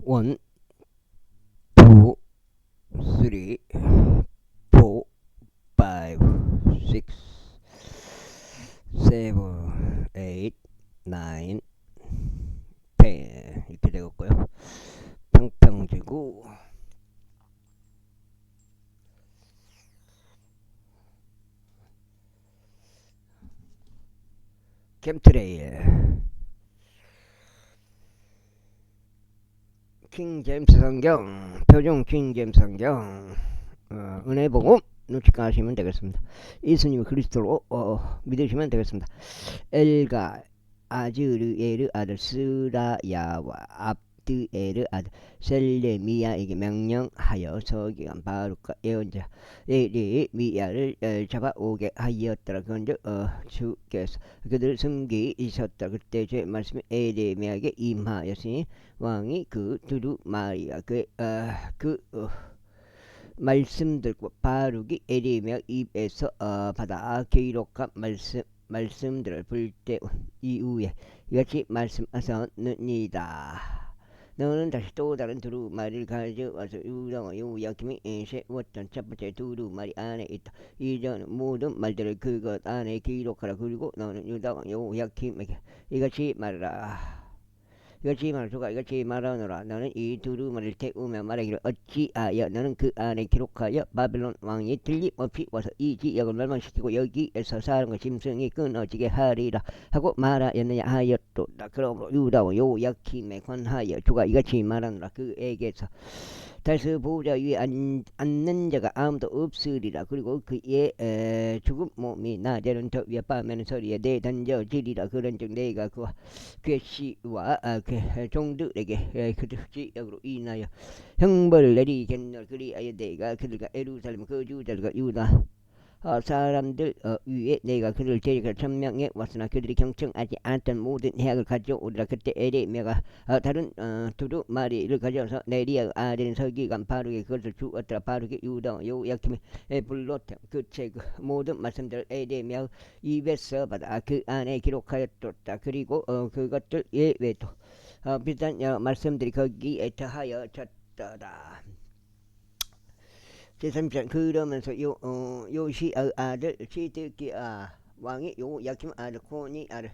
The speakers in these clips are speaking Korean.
1, 2, 3, 4, 5, 6, 7, 8, 9, 10 이렇게 되겠고요. 평평지구 캠트레일 킹제임스 성경 표준 킹제임스 성경 은혜복음 눈치까시면 되겠습니다. 예수님을 그리스도로 믿으시면 되겠습니다. 엘가 아즈르에르 아들 스라야와 압드에르 아들 셀레미야에게 명령하여 서기관 바룩과 예언자 에레미야를 잡아오게 하였더라. 그런즉 주께서 그들을 숨기셨다. 그때 제 말씀이 에레미야에게 임하였으니 왕이 그 두루마리와 그 말씀들과 바룩이 에레미야 입에서 받아 기록한 말씀들을 불때운 이후에 이같이 말씀하셨느니라. 너는 다시 또 다른 두루마리를 가져와서 유다와 요야김이 세웠던 첫 번째 두루마리 안에 있다. 이전 모든 말들을 그것 안에 기록하라. 그리고 너는 유다와 요야김에게 이같이 말하라. 이같이 말하소가 이같이 말하노라. 너는 이 두루마리를 태우며 말하기를 어찌하여 너는 그 안에 기록하여 바벨론 왕이 틀림없이 와서 이 지역을 멸망시키고 여기에서 사람과 짐승이 끊어지게 하리라 하고 말하였느냐 하였도다. 그러므로 유다와 요야킴에 관하여 주가 이같이 말하노라. 그에게서 다시 보좌 위에 앉는 자가 아무도 없으리라. 그리고 그의 죽은 몸이 낮에는 저 위에 밤에는 서리에 내던져지리라. 그런즉 내가 그와 그의 씨와 그 종들에게 그 지역으로 인하여 형벌을 내리겠노라. 그리하여 내가 그들과 예루살렘 거주자들과 유다 사람들 위에 내가 그를 데리고 천명해 왔으나 그들이 경청하지 않았던 모든 해악을 가져오리라. 그때 에레미야가 다른 두루마리를 가져와서 네리야 아들인 서기관 바룩에 그것을 주었더라. 바룩이 유다 요야김에 불렀다. 그책 모든 말씀들을 에레미야 입에서 받아 그 안에 기록하였다. 그리고 그것들 예외도 비슷한 말씀들이 거기에 더하여 졌더라. 제3장 그러면서 요시아 아들 시드기야 왕이 요야김 아들 고니 아들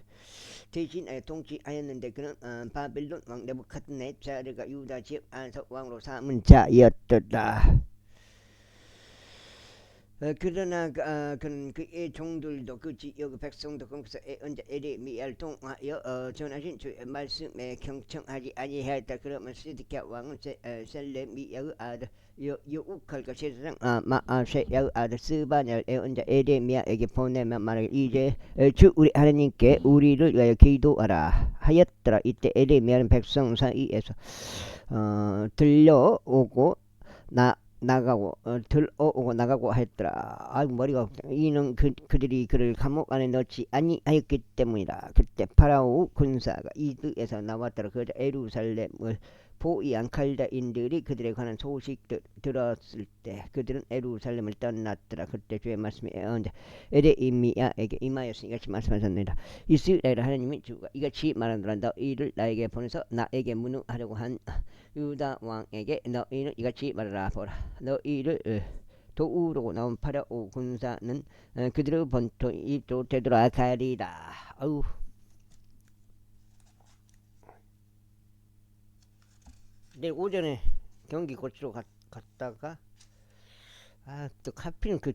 대신하여 통치하였는데 그는 바벨론 왕 네부갓네살을 유다 지역 안서 왕으로 삼은 자였더라. 그러나 그는 그의 종들도 그 지역 백성도 거기서 언제 에레미야를 통하여 전하신 주의 말씀에 경청하지 아니하였다. 그러면 시드기야 왕은 셀레미야의 아들 여우칼과 세상 마아세야의 아들 스바냐를 언제 에레미야에게 보내며 말하기를 이제 주 우리 하나님께 우리를 위하여 기도하라 하였더라. 이때 에레미야는 백성 사이에서 들려오고 들어오고 나가고 했더라. 아이고 머리가 없다. 이는 그들이 그를 감옥 안에 넣지 아니하였기 때문이라. 그때 파라오 군사가 이드에서 나왔더라. 그러자 예루살렘을 보이한 칼다인들이 그들에 관한 소식을 들었을 때 그들은 예루살렘을 떠났더라. 그때 주의 말씀이 언제 에레미야에게 임하였으니 이같이 말씀하셨느니라. 이스라엘 하나님이 주가 이같이 말하노라. 너희를 나에게 보내서 나에게 문응하려고 한 유다 왕에게 너희는 이같이 말하라. 보라 너희를 도우러 나온 파라오 군사는 그들의 본토 입도 되돌아가리라. 아우 내일 오전에 경기 고치러 갔다가 또 하필 그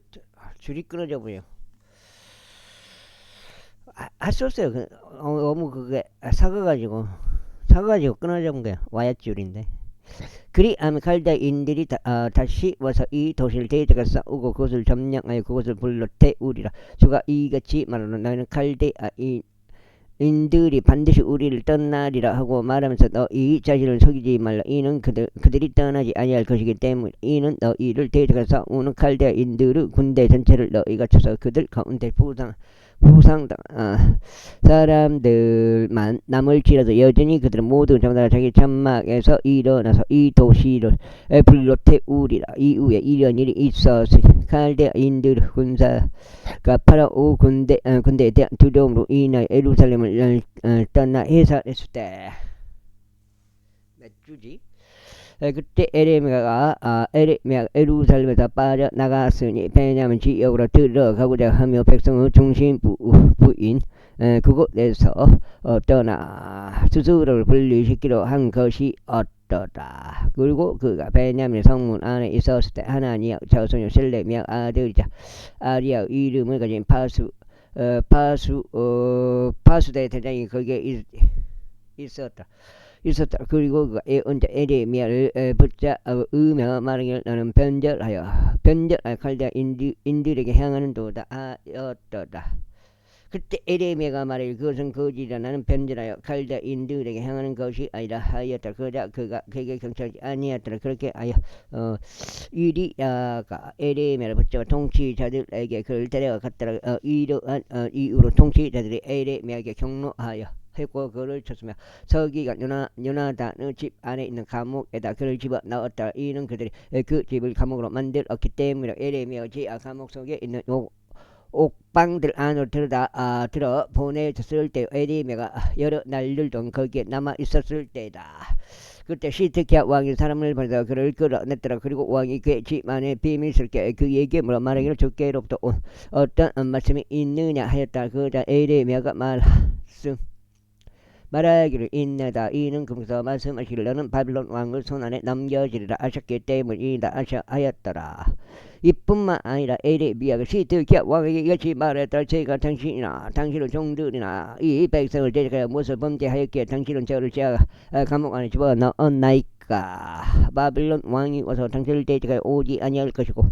줄이 끊어져 버려. 할 수 없어요. 너무 그게 사가가지고 끊어져 본 거야. 와야 줄인데. 그리하면 갈대인들이 다시 와서 이 도시를 대적해 싸우고 그것을 점령하여 그것을 불러 태우리라. 주가 이같이 말하노라. 너희는 갈대인들이 반드시 우리를 떠나리라 하고 말하면서 너희 자신을 속이지 말라. 이는 그들이 떠나지 아니할 것이기 때문에 이는 너희를 대적해 싸우는 갈대인들의 군대 전체를 너희가 쳐서 그들 가운데 부상당 사람들만 남을지라도 여전히 그들은 모두 전부 자기 장막에서 일어나서 이 도시를 불러 태우리라. 이후에 이런 일이 있었으니 갈대인들 군사가 파라오 군대에 대한 두려움으로 인하여 예루살렘을 떠나 해산했을 때 몇 주지? 그때 에레미야가 예루살렘에서 빠져나갔으니 베냐민 지역으로 들어가고자 하며 백성의 중심부인 그곳에서 떠나 스스로를 분리시키려 한 것이 어떠다. 그리고 그가 베냐민 성문 안에 있었을 때 하나니의 자손이 셀레미야 아들이자 아리아 이름을 가진 파수대 대장이 거기에 있었다. 그리고 그가 언제 에레미야를 붙자 음향 말하기를 나는 변절하여 칼데아 인들에게 향하는 도다 하였더라. 그때 에레미야가 말하길 그것은 거짓이라. 나는 변절하여 칼데아 인들에게 향하는 것이 아니라 하였다. 그러자 그가 그에게 경찰하지 아니었더라. 그렇게 하여 이리야가 에레미야를 붙잡아 통치자들에게 그를 데려갔더라. 이러한 이후로 통치자들이 에레미야에게 경로하여 했고 그를 쳤으며 서기관 요나단의 집 안에 있는 감옥에다 그를 집어넣었다. 이는 그들이 그 집을 감옥으로 만들었기 때문이라. 에레미야가 지하 감옥 속에 있는 옥방들 안으로 들어 보내졌을 때 에레미야가 여러 날들 동안 거기에 남아 있었을 때다. 그때 시드기야 왕이 사람을 보내서 그를 끌어냈더라. 그리고 왕이 그의 집 안에 비밀스럽게 그에게 물어 말하기를 주께로부터 온 어떤 말씀이 있느냐 하였다. 그러자 에레미야가 말하기를 인내다. 이는 금서 말씀하시기를 너는 바빌론 왕의 손안에 넘겨지리라 하셨기 때문이다 하였더라. 이뿐만 아니라 에레미야가 시드기야 왕에게 이같이 말했더라. 제가 당신이나 당신의 종들이나 이 백성을 대적하여 무엇을 범죄하였기에 당신은 저를 제가 감옥 안에 집어넣었나이까. 바빌론 왕이 와서 당신을 대적하여 오지 아니할 것이고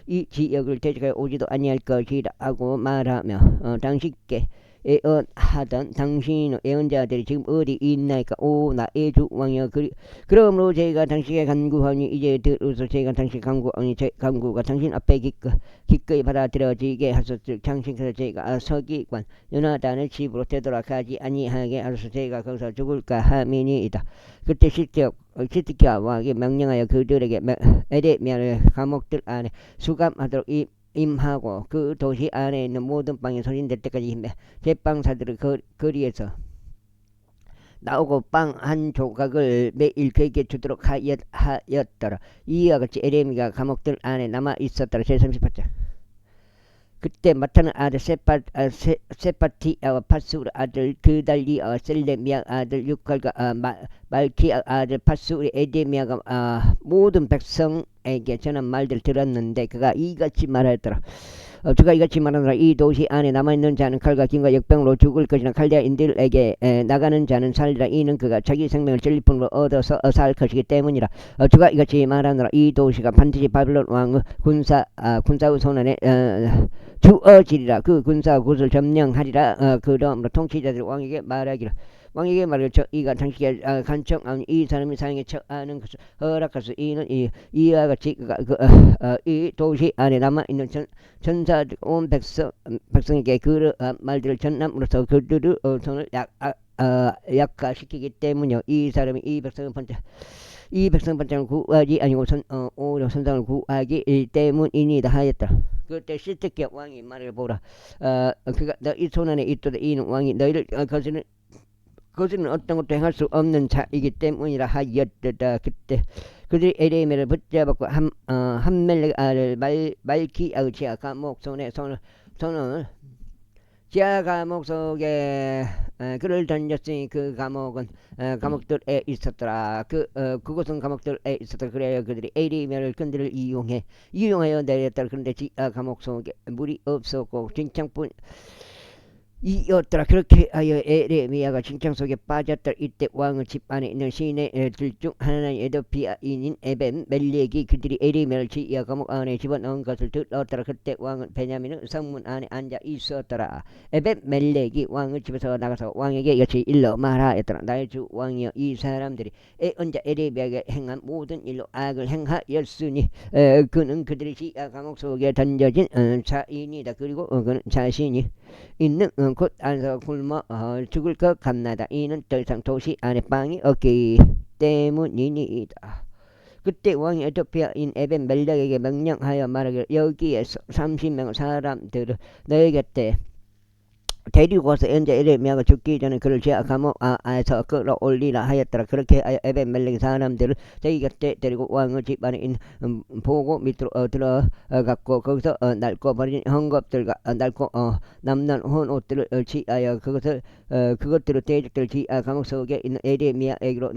이 지역을 대적하여 오지도 아니할 것이라 하고 말하며 당신께 예언하던 당신의 예언자들이 지금 어디 있나이까. 오 나의 주 왕이여. 그러므로 제가 당신에게 간구하니 이제 들으소. 제가 당신 간구하니 제 간구가 당신 앞에 기꺼이 받아들여지게 하소서. 당신께서 제가 서기관 요나단의 집으로 되돌아가지 아니하게 하소서. 제가 거기서 죽을까 함이니이다. 그때 시드기야 왕이 명령하여 그들에게 에레미야를 감옥들 안에 수감하도록 임하고 그 도시 안에 있는 모든 빵이 소진될 때까지 제빵사들을 거리에서 나오고 빵 한 조각을 매일 그에게 주도록 하였더라. 이와 같이 에레미야가 감옥들 안에 남아 있었더라. 제38장. 그때 마타는 아들 세파티아와 파수르 아들 그달리아와 셀레미야 아들 육갈과 말키아 아들 파수르 에레미야가 모든 백성에게 전한 말들을 들었는데 그가 이같이 말하였더라. 주가 이같이 말하노라. 이 도시 안에 남아있는 자는 칼과 김과 역병으로 죽을 것이나 칼데아인들에게 나가는 자는 살리라. 이는 그가 자기 생명을 전리품으로 얻어서 살 것이기 때문이라. 주가 이같이 말하노라. 이 도시가 반드시 바빌론 왕의 군사의 손안에 주어지리라. 그 군사가 그것을 점령하리라. 그러므로 통치자들이 왕에게 말하기를 이가 당신에게 간청하니 이 사람이 사형에 처하는 것을 허락하소. 이는 이와 같이 이 도시 안에 남아있는 전사들 온 백성에게 그러한 말들을 전함으로써 그들의 손을 약화시키기 때문이요. 이 사람이 이 백성을 번창을 구하지 아니고 오히려 선상을 구하기 때문이니이다 하였다. 그때 시드기야 왕이 말을 보라. 그가 너희 손안에 있도다. 이는 왕이 너희를 거스는 어떤 것도 행할 수 없는 자이기 때문이라 하였다. 그때 그들이 에레미야를 붙잡았고 함멜렉 아들 말키야의 지하 감옥 손을 지하 감옥 속에 그를 던졌으니 그 감옥은 감옥들에 있었더라. 그곳은 감옥들에 있었더라. 그래야 그들이 에레미야를 근들을 이용하여 내렸더라. 그런데 지하 감옥 속에 물이 없었고 진창뿐 이었더라. 그렇게 하여 에레미야가 진창 속에 빠졌더라. 이때 왕의 집 안에 있는 시내들 중 하나는 에도피아인인 에벤 멜렉이 그들이 에레미야를 지하 감옥 안에 집어넣은 것을 들었더라. 그때 왕은 베냐민의 성문 안에 앉아 있었더라. 에벤 멜렉이 왕의 집에서 나가서 왕에게 이같이 일러 말하였더라. 나의 주 왕이여, 이 사람들이 언제 에레미야에게 행한 모든 일로 악을 행하였으니 그는 그들이 지하 감옥 속에 던져진 자인이다. 그리고 그는 자신이 있는 곳 안에서 굶어 죽을 것 같나다. 이는 더 이상 도시 안에 빵이 없기 때문이니이다. 그때 왕이 에도피아인 에벤 멜렉에게 명령하여 말하기를 여기에서 30명 사람들을 너희 곁에 데리고 와서 이제 에레미야가 죽기 전에 그를 죄악 감옥에서 끌어올리라 하였더라. 그렇게 에벤멜렉 사람들을 자기 곁에 데리고 왕의 집안에 있는 보고 밑으로 들어갔고 거기서 낡고 버린 헝겊들과 낡고 남는 헌 옷들을 취하여 그것들을 대적들 지하 감옥 속에 있는 에레미야에게로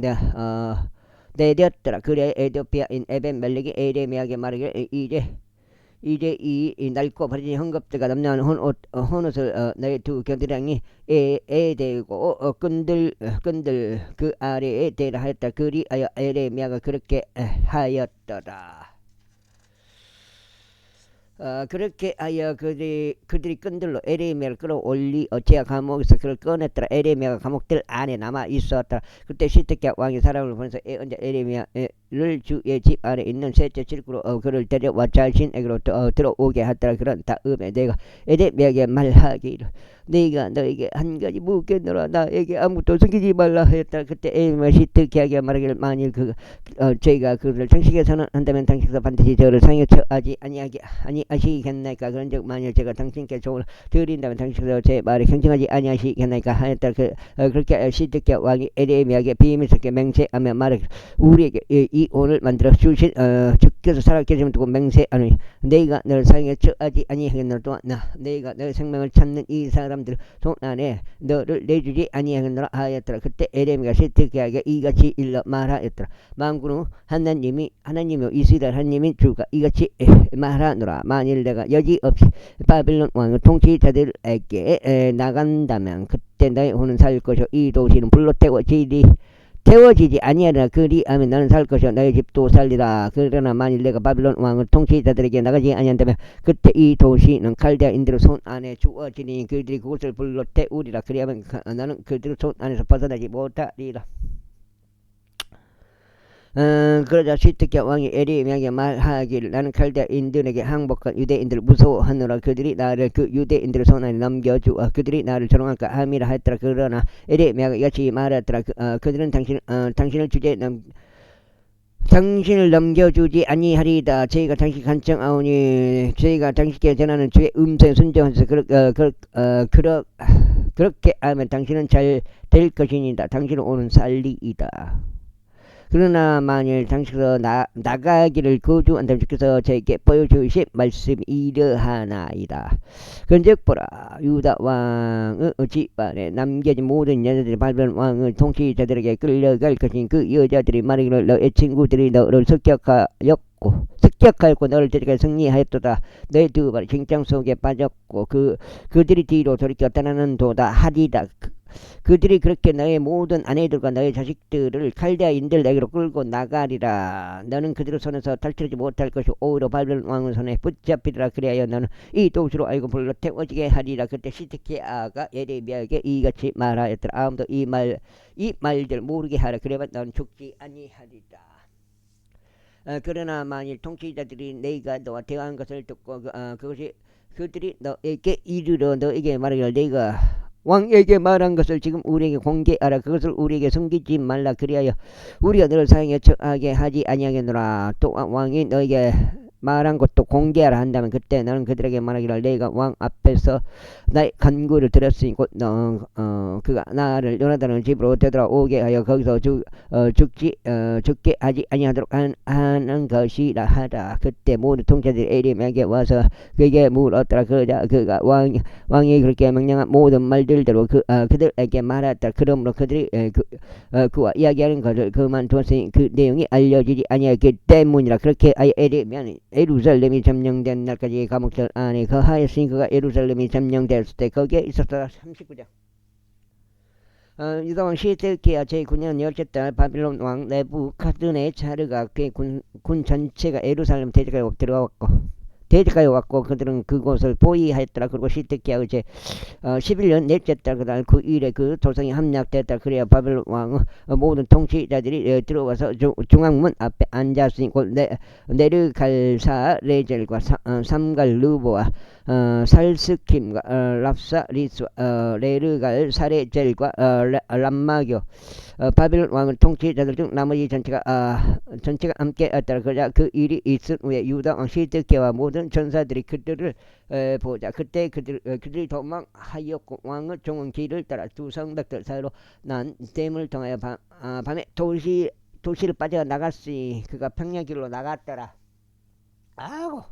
내렸더라. 그래 에디오피아인 에벤멜렉이 에레미야에게 말하기를 이제 이 낡고 버려진 헝겊들과 남는 헌옷을 너희 두 겨드랑이 에 대고 끈들 그 아래에 대라 하였다. 그리하여 에레미야가 그렇게 하였더라. 그렇게 하여 그들이 끈들로 에레미야를 끌어올리 제가 감옥에서 그를 꺼냈더라. 에레미야가 감옥들 안에 남아 있었더라. 그때 시드기야 왕이 사람을 보내서 에레미야를 주의 집 안에 있는 셋째 칠구로 그를 데려와 자신에게로 들어오게 하더라. 그런 다음에 내가 에레미야에게 말하기를 네가 너에게 한 가지 묻겠노라. 나에게 아무것도 숨기지 말라 하였다. 그때 에레미야 시드기야에게 말하기를 만일 저희가 그를 장식해서는 한다면 당신께서 반드시 저를 상해 처하지 아니하시겠나이까. 그런즉 만일 제가 당신께 종을 드린다면 당신께서 제 말에 경청하지 아니하시겠나이까 하였다. 그렇게 시드기야 왕이 에레미야에게 비밀스럽게 맹세하며 말하기를 우리에게 이 오늘 만들어 주신 주께서 살아계심을 두고 맹세하노니 내가 너를 상해 처하지 아니하겠노라. 또한 내가 너의 생명을 찾는 이 사람들 손 안에 너를 내주지 아니하겠노라 하였더라. 그때 에레미야가 시드기야에게 이같이 일러 말하였더라. 만군의 하나님이요 이스라엘 하나님인 주가 이같이 말하노라. 만일 내가 여지없이 바빌론 왕의 통치자들에게 나간다면 그때 너의 혼은 살 것이요 이 도시는 불로 태워지지 아니하리라. 그리하면 나는 살 것이요 너의 집도 살리라. 그러나 만일 내가 바빌론 왕의 통치자들에게 나가지 아니한다면 그때 이 도시는 칼데아인들의 손 안에 주어지니 그들이 그곳을 불로 태우리라. 그리하면 나는 그들의 손 안에서 벗어나지 못하리라. 그러자 시드기야 왕이 에레미야에게 말하기를 나는 칼데아인들에게 항복한 유대인들을 무서워하노라. 그들이 나를 그 유대인들의 손안에 넘겨주어 그들이 나를 조롱할까 함이라 하였더라. 그러나 에레미야가 이같이 말하였더라. 그들은 당신을 넘겨주지 아니하리다. 저희가 당신 간청하오니 저희가 당신께 전하는 주의 음성에 순종하셔서 그렇게 하면 당신은 잘 될 것이니다. 당신은 오는 살리이다. 그러나 만일 당신께서 나가기를 거주한다면 주께서 저에게 보여주실 말씀이 이러하나이다. 그런즉 보라 유다 왕의 집안에 남겨진 모든 여자들이 바벨론 왕의 통치자들에게 끌려갈 것인 그 여자들이 말하기를 너의 친구들이 너를 습격하였고 너를 데려가 승리하였도다. 너의 두 발이 쟁장 속에 빠졌고 그들이 뒤로 돌이켜 떠나는 도다 하리다. 그들이 그렇게 너의 모든 아내들과 너의 자식들을 칼데아인들에게로 끌고 나가리라. 너는 그들의 손에서 탈출하지 못할 것이고 오히려 바벨론 왕의 손에 붙잡히리라. 그리하여 너는 이 도시로 알고 불러 태워지게 하리라. 그때 시드기야가 에레미야에게 이같이 말하였더라. 아무도 이 말들 모르게 하라. 그래야 너는 죽지 아니하리라. 그러나 만일 통치자들이 네가 너와 대화한 것을 듣고 그들이 너에게 이르러 너에게 말하기를 내가 왕에게 말한 것을 지금 우리에게 공개하라. 그것을 우리에게 숨기지 말라. 그리하여 우리가 너를 사형에 처하게 하지 아니하겠노라. 또한 왕이 너에게 말한 것도 공개하라 한다면 그때 너는 그들에게 말하기를 내가 왕 앞에서 나의 간구를 들었으니 곧 그가 나를 요나단의 집으로 되돌아오게 하여 거기서 죽게 하지 아니하도록 하는 것이라 하라. 그때 모든 통치자들이 에레미야에게 와서 그에게 물었더라. 그러자 그가 왕이 그렇게 명령한 모든 말들대로 그들에게 말했더라. 그러므로 그들이 그와 이야기하는 것을 그만두었으니 그 내용이 알려지지 아니하기 때문이라. 그렇게 아예 에레미야는 예루살렘이 점령된 날까지 감옥들 안에 거하였으니 그가 예루살렘이 점령되었을 때 거기에 있었더라. 39장. 유다왕 시드기야 제9년 열째 달 바빌론 왕 네부갓네자르가 그의 군 전체가 예루살렘 대적하여 왔고 그들은 그곳을 포위하였더라. 그리고 시드기야의 제 11년 넷째 달 그날 9일에 그 도성이 함락됐다. 그래야 바벨론 왕의 모든 통치자들이 들어와서 중앙문 앞에 앉았으니 곧 네르갈사 레젤과 삼갈 루보와 살스킴과 랍사 리스 레르갈 사레젤과 람마교 바빌론 왕은 통치자들 중 나머지 전체가 함께 따라 그자 그 일이 있은 후에 유다 왕 시드기와 모든 전사들이 그들을 보자. 그때 그들이 도망하였고 왕은 종은 길을 따라 두 성벽들 사이로 난 댐을 통하여 밤에 도시를 빠져 나갔으니 그가 평야길로 나갔더라. 아고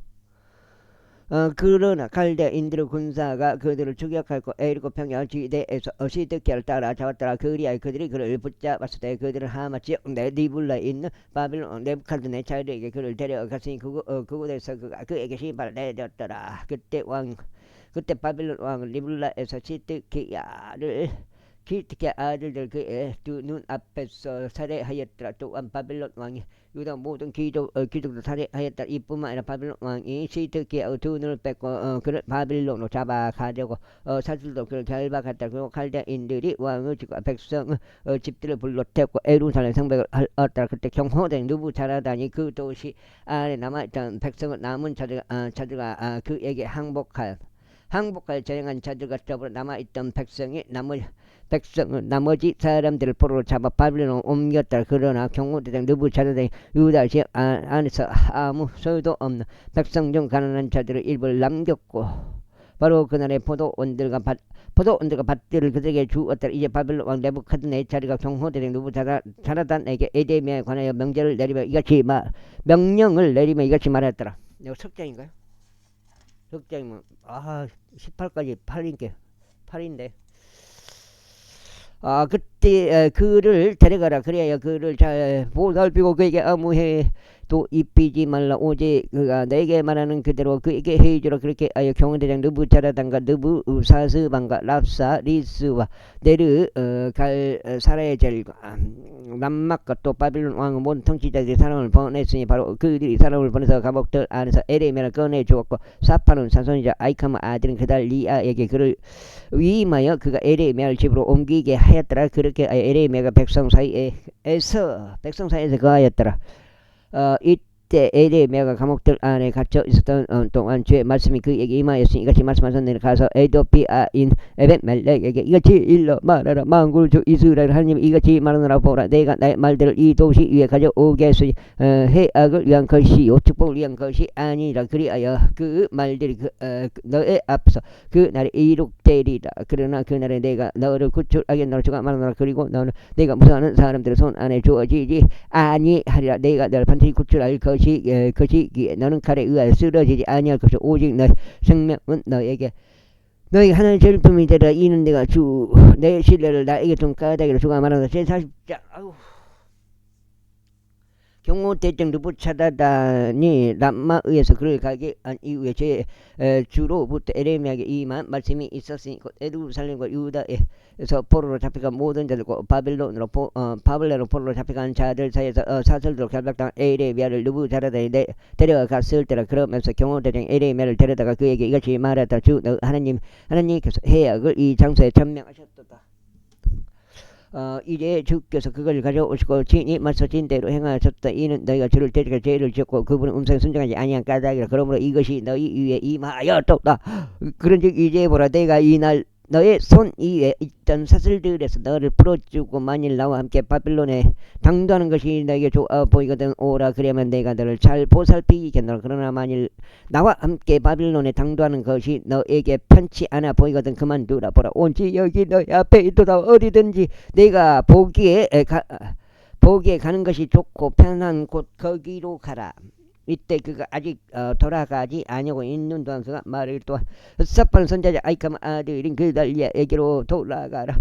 그러나 갈대인들의 군사가 그들을 추격하고 에리고 평야 지대에서 시드기를 따라 잡았더라. 그리하여 그들이 그를 붙잡았을 때 그들은 하마 지역 내 리블라에 있는 바빌론 네부카드네살에게 그를 데려갔으니 그곳에서 그가 그에게 신발을 내렸더라. 그때 바빌론 왕은 리블라에서 시드기야 아들들 그의 두 눈앞에서 살해하였더라. 또한 바빌론 왕이 유다 모든 귀족도 살해하였다. 이뿐만 아니라 바빌론 왕이 시드기야의 두 눈을 뺏고 그를 바빌론으로 잡아가려고 사슬도 그를 결박했다. 그리고 갈대인들이 왕의 집과 백성의 집들을 불러 태웠고 에루살렘 성벽을 얻더라. 그때 경호된 느부자라단이 그 도시 안에 남아있던 백성은 남은 자들과 그에게 항복하여 전행한 자들과 더불어 남아있던 백성은 나머지 사람들을 포로로 잡아 바빌론으로 옮겼다. 그러나 경호대장 느부자라단이 유다 지역 안에서 아무 소유도 없는 백성 중 가난한 자들을 일부를 남겼고 바로 그날의 포도원들과 밭들을 그들에게 주었더라. 이제 바빌론 왕 네부카드네살이 경호대장 느부자라단에게 에데미야에 관하여 명령을 내리며 이같이 말했더라. 이거 석장인가요? 석장이면 18까지 8인데 그때 그를 데려가라. 그래야 그를 잘 보살피고 그에게 아무 해도 입히지 말라. 오직 그가 내게 말하는 그대로 그에게 해주라. 그렇게 하여 경호대장 느부자라단과 느부사스반과 랍사 리스와 네르 갈 사레젤과 람막과 또 바빌론 왕의 모든 통치자들이 사람을 보냈으니 바로 그들이 사람을 보내서 감옥들 안에서 에레미야를 꺼내주었고 사파는 사손이자 아이카마 아들인 그달리아에게 그를 위임하여 그가 에레미야를 집으로 옮기게 하였더라. 그렇게 에레미야가 백성 사이에서 거하였더라. 이때 에레미야가 감옥들 안에 갇혀 있었던 동안 주의 말씀이 그에게 임하였으니 이같이 말씀하셨느니라. 가서 에도피아인 에벤멜렉에게 이같이 일러 말하라. 만군의 주 이스라엘 하나님이 이같이 말하노라. 보라, 내가 나의 말들을 이 도시 위에 가져오겠으니 해악을 위한 것이요 축복을 위한 것이 아니라. 그리하여 그 말들이 너의 앞에서 그 날에 이룩되리라. 그러나 그 날에 내가 너를 구출하겠노라. 주가 말하노라. 그리고 너는 내가 무서워하는 사람들의 손 안에 주어지지 아니하리라. 내가 너를 반드시 구출할 것이기에 너는 칼에 의하여 쓰러지지 아니할 것이요 오직 너의 생명은 너에게 하나의 절품이 되라. 이는 내가 내 신뢰를 나에게 좀 까닭이라. 주가 말하노라. 제40장 경호대장 느부자라단이 람마의에서 그를 가게 한 이후에 주로부터 에레미야에게 임한 말씀이 있었으니 곧 예루살렘과 유다에서 포로로 잡혀간 모든 자들과 바벨론으로 포로로 잡혀간 자들 사이에서 사슬로 결박당한 에레미야를 느부자라단이 데려갔을 때라. 그러면서 경호대장 에레미야를 데려다가 그에게 이같이 말했다. 주 하나님께서 해악을 이 장소에 천명하셨도다. 이제 주께서 그걸 가져오시고 친히 말씀하신 대로 행하셨다. 이는 너희가 주를 대적해 죄를 지었고 그분의 음성에 순종하지 아니한 까닭이라. 그러므로 이것이 너희 위에 임하였도다. 그런즉 이제 보라, 내가 이날 너의 손 위에 있던 사슬들에서 너를 풀어주고 만일 나와 함께 바빌론에 당도하는 것이 너에게 좋아 보이거든 오라. 그러면 내가 너를 잘 보살피겠노라. 그러나 만일 나와 함께 바빌론에 당도하는 것이 너에게 편치 않아 보이거든 그만두라. 보라, 온지 여기 너희 앞에 있도다. 어디든지 내가 보기에 가는 것이 좋고 편한 곳 거기로 가라. 이때 그가 아직 돌아가지 아니하고 있는 동안 그가 말을 또한 사판 선자자 아이카마 아들인 그달리아에게로 돌아가라.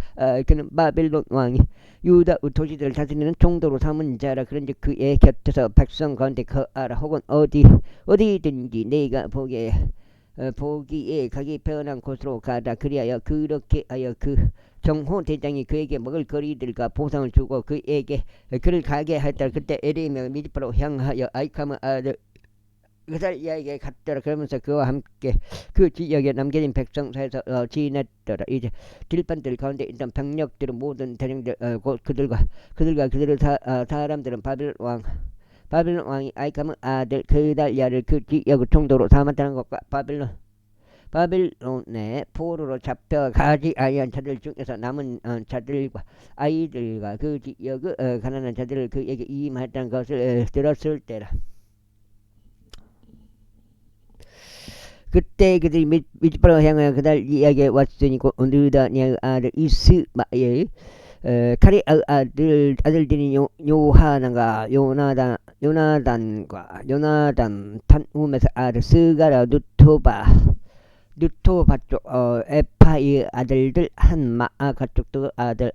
그는 바빌론 왕이 유다 도시들을 다스리는 총독으로 삼은 자라. 그런즉 그의 곁에서 백성 가운데 거하라. 혹은 어디든지 내가 보기에 가기 편한 곳으로 가라. 그리하여 그렇게 하여 그 경호대장이 그에게 먹을 거리들과 보상을 주고 그를 가게 하였다. 그때 에레미야가 미즈파로 향하여 아이카마 아들 그달리아에게 갔더라. 그러면서 그와 함께 그 지역에 남겨진 백성 사이에서 지냈더라. 이제 들판들 가운데 있던 병력들은 모든 대령들 곧 그들과 그들의 사람들은 바빌론 왕이 아이카마 아들 그달리아를 그 지역의 총독으로 삼았다는 것과 바빌론의 포로로 잡혀가지 아니한 자들 중에서 남은 자들과 아이들과 그 지역의 가난한 자들을 그에게 임했다는 것을 들었을 때라. 그때 그들이 미즈바로 향하여 그날 이야기에 왔으니 곧 느다니의 아들 이스마엘 카레 아들들이 요하나가 요나단 탄움에서 아들 스가라 누토바 쪽 에파의 아들들 한마아 가족도 아들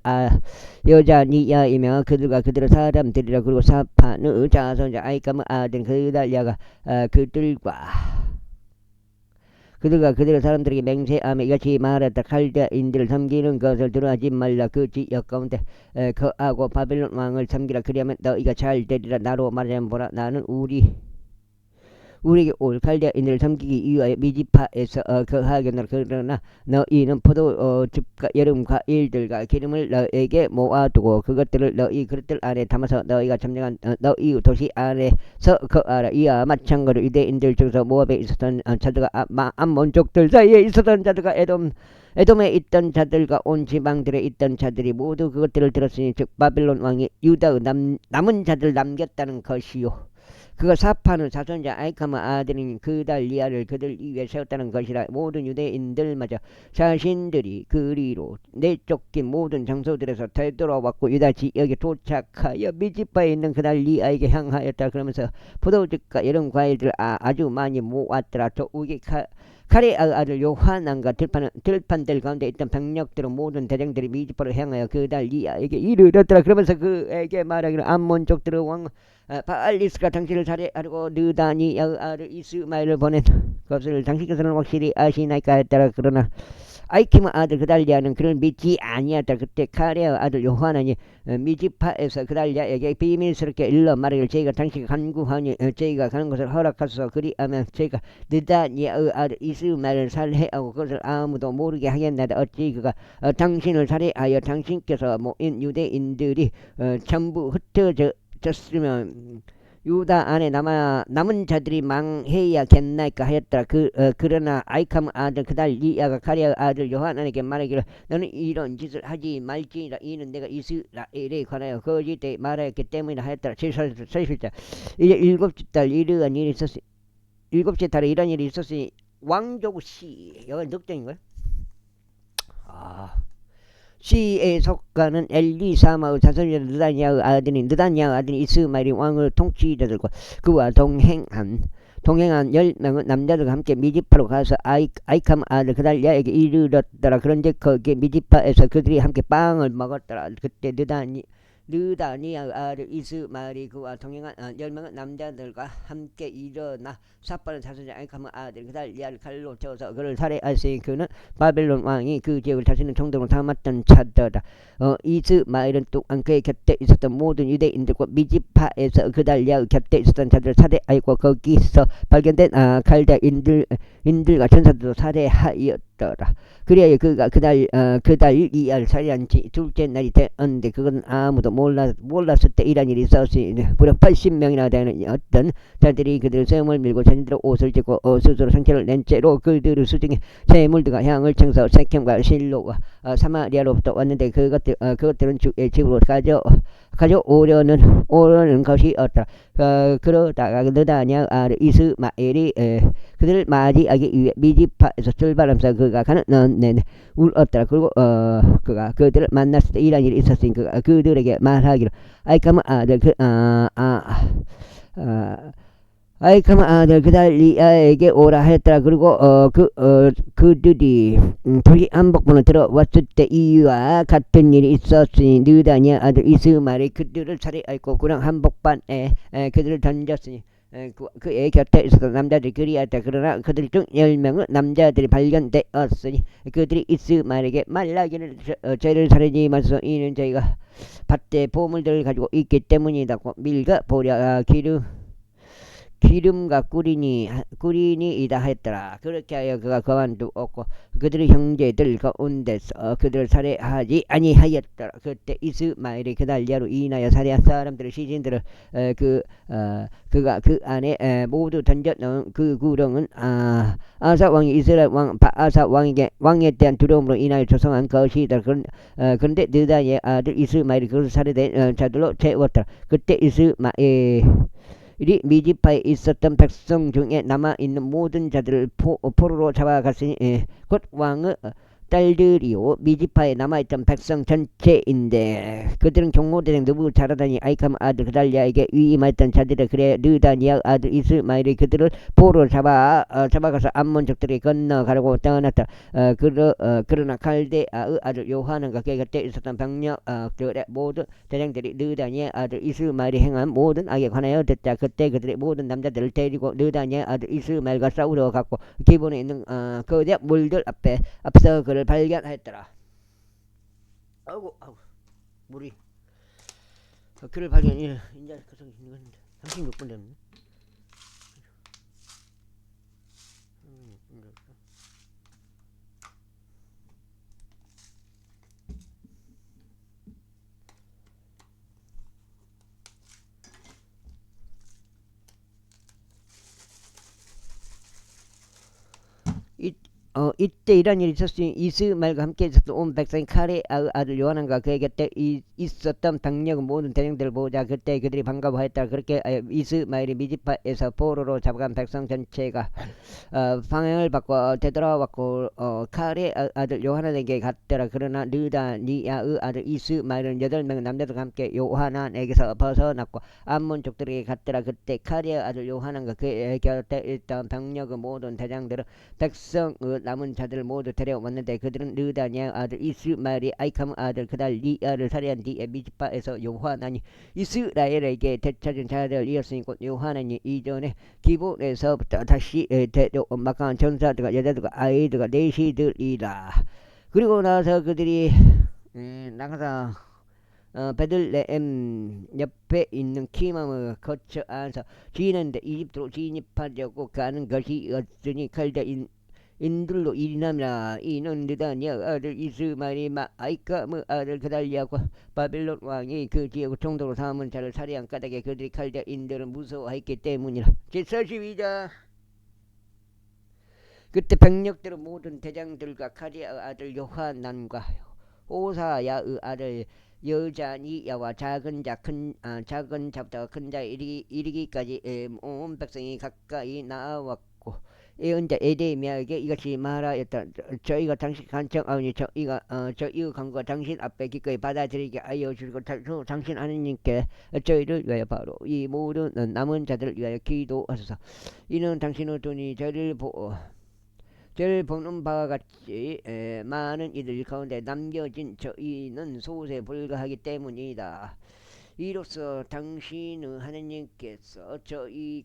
여자 니야이며 그들과 그들의 사람들이라. 그리고 사파는 자손자 아이까의 아들 그달랴가 그들과 그들의 사람들에게 맹세하며 이같이 말했다. 칼데인들을 섬기는 것을 들어하지 말라. 그 지역 가운데 거하고 바벨론 왕을 섬기라. 그리하면 너희가 잘 되리라. 나로 말하자면 보라, 나는 우리에게 올 칼데인들을 섬기기 위하여 미지파에서 거하겠노라. 그러나 너희는 포도즙과 여름 과일들과 기름을 너에게 모아두고 그것들을 너희 그릇들 안에 담아서 너희가 점령한 너희 도시 안에서 거하라. 이와 마찬가지로 유대인들 중에서 모압에 있었던 자들과 암몬족들 사이에 있었던 자들과 에돔에 있던 자들과 온 지방들에 있던 자들이 모두 그것들을 들었으니 즉 바벨론 왕이 유다의 남은 자들 남겼다는 것이요. 그가 사파는 자손자 아이카의 아들인 그달리아를 그들 위에 세웠다는 것이라. 모든 유대인들마저 자신들이 그리로 내쫓긴 모든 장소들에서 되돌아왔고 유다 지역에 도착하여 미즈바에 있는 그달리아에게 향하였다. 그러면서 포도즙과 여름 과일들을 아주 많이 모았더라. 또 우기 카레의 아들 요하난과 들판들 가운데 있던 병력들은 모든 대장들이 미즈바로 향하여 그달리아에게 이르렀더라. 그러면서 그에게 말하기를 암몬족들의 왕 바알리스가 당신을 살해하려고 느다니의 아들 이스마엘을 보낸 것을 당신께서는 확실히 아시나이까 했더라. 그러나 아이킴의 아들 그달리아는 그를 믿지 아니하였다. 그때 카레의 아들 요하난이 미지파에서 그달리아에게 비밀스럽게 일러 말하기를 저희가 당신이 간구하니 저희가 가는 것을 허락하소서. 그리하면 저희가 느다니의 아들 이스마엘을 살해하고 그것을 아무도 모르게 하겠나이다. 어찌 그가 당신을 살해하여 당신께서 모인 유대인들이 전부 흩어졌으면 유다 안에 남은 자들이 망해야겠나이까 하였더라. 그러나 아이캄의 아들 그달리아가 카레의 아들 요하난에게 말하기를 너는 이런 짓을 하지 말지니라. 이는 내가 이스라엘에 관하여 거짓되이 말하였기 때문이라 하였더라. 제47절 이제 일곱째 달에 이런 일이 있었으니 왕족시 여기 늑대인가요? 시에 속가는 엘리사마의 자손이라. 느다냐의 아들인 이스마엘이 왕을 통치자들과 그와 동행한 10명은 남자들과 함께 미지파로 가서 아이캄 아들 그달리아에게 이르렀더라. 그런데 거기에 미지파에서 그들이 함께 빵을 먹었더라. 그때 느다니의 아들 이스마엘이 그와 동행한 10명은 남자들과 함께 일어나 사파는 자손자 아이캄의 아들 그달리아를 칼로 쳐서 그를 살해하였으니 그는 바벨론 왕이 그 지역을 자신의 총독으로 삼았던 자더라. 이스마엘은 또한 그의 곁에 있었던 모든 유대인들과 미지파에서 그달리아의 곁에 있었던 자들을 살해하였고 거기서 발견된 칼다인들과 전사들도 살해하였더라. 그리하여 그가 그달리아를 살해한 지 둘째 날이 되었는데 그건 아무도 몰랐을 때 이런 일이 있었으니 무려 80명이나 되는 어떤 자들이 그들의 수염을 밀고 자신들의 옷을 찢고 스스로 상처를 낸 채로 그들의 수중에 재물들과 향을 청소 세켐과 실로와 사마리아로부터 왔는데 그것들은 주의 집으로 가져오려는 것이었더라. 그러다가 느다냐 아들 이스마엘이 그들을 맞이하기 위해 미지파에서 출발하면서 그가 가는 내내 울었더라. 그리고 그가 그들을 만났을 때 이런 일이 있었으니 그가 그들에게 말하기를 아이캄의 아들 그달리아에게 오라 하였더라. 그리고 그들이 불이 한복문을 들어왔을 때 이와 같은 일이 있었으니 느다냐 아들 이스마엘이 그들을 살해하였고 구령 한복반에 그들을 던졌으니 그의 곁에 있었던 남자들이 그리하였다. 그러나 그들 중 10명은 남자들이 발견되었으니 그들이 이스마엘에게 말하기를 저희를 살해하지 마소서. 이는 저희가 밭에 보물들을 가지고 있기 때문이다. 밀가 보랴 기름과 꿀이니이다 했더라. 그렇게 하여 그가 그만두었고 그들의 형제들 가운데서 그들을 살해하지 아니하였더라. 그때 이스마엘이 그달리아로 인하여 살해한 사람들의 시신들을 그가 그 안에 모두 던져넣은 그 구렁은 아사 왕이 이스라엘 왕 바아사 왕에 대한 두려움으로 인하여 조성한 것이다. 그런데 느다의 아들 이스마엘이 그것을 살해된 자들로 채웠더라. 그때 이스마엘이 미지파에 있었던 백성 중에 남아있는 모든 자들을 포로로 잡아갔으니 곧 왕의 딸들이요 미지파에 남아있던 백성 전체인데 그들은 경호대장 느부자라다니 아이캄 아들 그달리아에게 위임했던 자들을 그래 느다니아 아들 이스마엘이 그들을 포로로 잡아가서 암몬 족들이 건너가려고 떠났다. 그러나 갈대아의 아들 요하난과 그의 곁에 있었던 병력들의 모든 대장들이 느다니아 아들 이스마엘이 행한 모든 악에 관하여 듣자. 그때 그들의 모든 남자들을 데리고 느다니아 아들 이스마엘과 싸우러 갔고 기본에 있는 거대 물들 앞서 그를 발견하였더라. 아이고 물이 그를 발견 이제 36분 됐네. 이때 이런 일이 있었으니 이스마엘과 함께 있었던 온 백성이 칼의 아들 요하난과 그의 곁에 있었던 병력은 모든 대령들을 보자. 그때 그들이 반가워하였다. 그렇게 이스마엘이 미지파에서 포로로 잡아간 백성 전체가 방향을 바꿔 되돌아왔고 칼의 아들 요하난에게 갔더라. 그러나 느다니아의 아들 이스마엘은 8명의 남자들과 함께 요하난에게서 벗어났고 암몬 족들에게 갔더라. 그때 칼의 아들 요하난과 그의 곁에 있던 병력의 모든 대장들은 백성의 남은 자들을 모두 데려왔는데 그들은 느다니아 아들 이스마엘이 아이캄 아들 그달리아를 살해한 뒤에 미지파에서 요하난이 이스라엘에게 되찾은 자들을 이었으니 곧 요하난이 이전에 기본에서부터 다시 데려온 막강한 전사들과 여자들과 아이들과 내시들이라. 그리고 나서 그들이 나가서 베들레헴 옆에 있는 키맘을 거쳐 안서 지는데 이집트로 진입하려고 가는 것이었으니 인들로 일어나며 이는 느다니아 아들 이스마엘이 아이캄의 아들 그달리아와 바벨론 왕이 그 지역을 총독으로 삼은 자를 살해한 까닭에 그들이 칼데인들을 무서워했기 때문이라. 제42장. 그때 병력들은 모든 대장들과 카리아 아들 요하난과 호사야의 아들 여자니야와 작은 자부터 큰 자 이르기까지 온 백성이 가까이 나왔고 예언자 에레미야에게 이같이 말하였다. 저희가 당신 간청하오니 저희가 간구가 당신 앞에 기꺼이 받아들이게 하여 주시고 당신 하느님께 저희를 위하여 바로 이 모든 남은 자들을 위하여 기도하소서. 이는 당신의 돈이 저를 보는 바와 같이 많은 이들 가운데 남겨진 저희는 소수에 불과하기 때문이다. 이로써 당신의 하느님께서 저희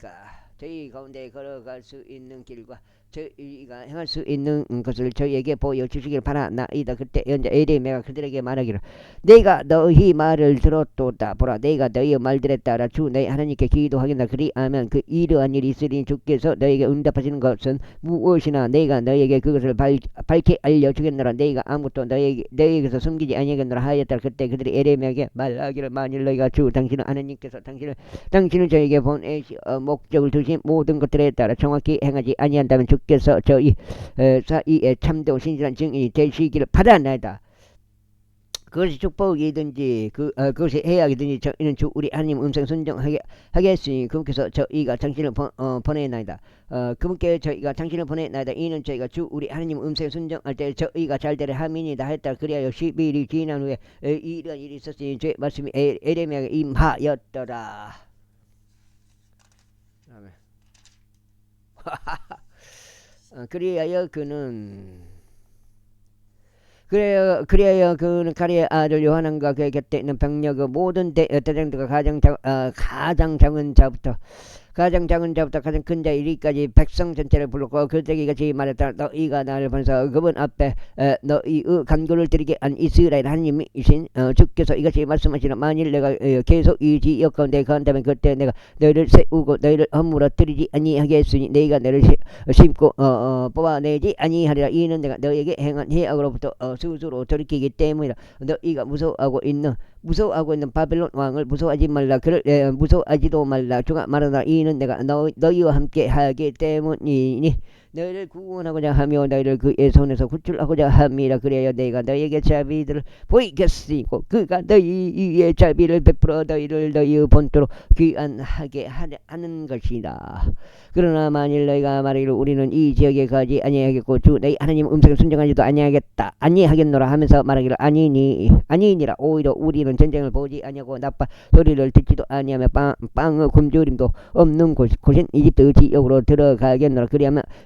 가운데 걸어갈 수 있는 길과 저희가 행할 수 있는 것을 저희에게 보여주시길 바라나이다. 그때 예언자 에레미야가 그들에게 말하기를 내가 너희 말을 들었도다. 보라 내가 너희의 말들에 따라 주 너희 하나님께 기도하겠다. 그리하면 그 이러한 일이 있으니 주께서 너희에게 응답하시는 것은 무엇이나 내가 너희에게 그것을 밝히 알려주겠노라. 너희가 아무것도 너희에게서 숨기지 아니하겠노라 하였다. 그때 그들이 에레미야에게 말하기를 만일 너희가 주 당신은 하나님께서 당신을 저희에게 보내시 목적을 두신 모든 것들에 따라 정확히 행하지 아니한다면 주께서 저희 사이에 참되고 신실한 증인이 되시기를 바라나이다. 그것이 축복이든지 그것이 해악이든지 저희는 주 우리 하나님 음성 순종하게 하겠으니 그분께서 저희가 당신을 보내나이다. 그분께 저희가 당신을 보내나이다. 이는 저희가 주 우리 하나님 음성 순종할 때 저희가 잘되려 함이니이다 했다. 그리하여 10일이 지난 후에 이런 일이 있었으니 주의 말씀이 에레미야에게 임하였더라. 그리하여 그는 카리의 아들 요하난과 그의 곁에 있는 병력의 모든 대장들과 가장 작은 자부터 가장 작은 자부터 가장 큰 자 이리까지 백성 전체를 불렀고 그들에게 이같이 말했다. 너희가 나를 보내서 그분 앞에 너희의 간구를 드리게 한 이스라엘 하나님이신 주께서 이같이 말씀하시라. 만일 내가 계속 이 지역 가운데 간다면 그때 내가 너희를 세우고 너희를 허물어뜨리지 아니하겠으니 너희가 너를 심고 뽑아내지 아니하리라. 이는 내가 너희에게 행한 해악으로부터 스스로 돌이키기 때문이라. 너희가 무서워하고 있는 바벨론 왕을 무서워하지 말라. 그를 무서워하지도 말라. 주가 말하노라. 이는 내가 너희와 함께 하기 때문이니 너희를 구원하고자 하며 너희를 그의 손에서 구출하고자 함이라. 그래야 내가 너희에게 자비들을 보이겠으니고 그가 너희의 자비를 베풀어 너희를 너희의 본토로 귀환하게 하는 것이다. 그러나 만일 너희가 말하기를 우리는 이 지역에 가지 아니하겠고 주 너희 하나님 음성에 순종하지도 아니하겠노라 하면서 말하기를 아니니라. 오히려 우리는 전쟁을 보지 아니하고 나쁜 소리를 듣지도 아니하며 빵의 굶주림도 없는 곳인 이집트 지역으로 들어가겠노라.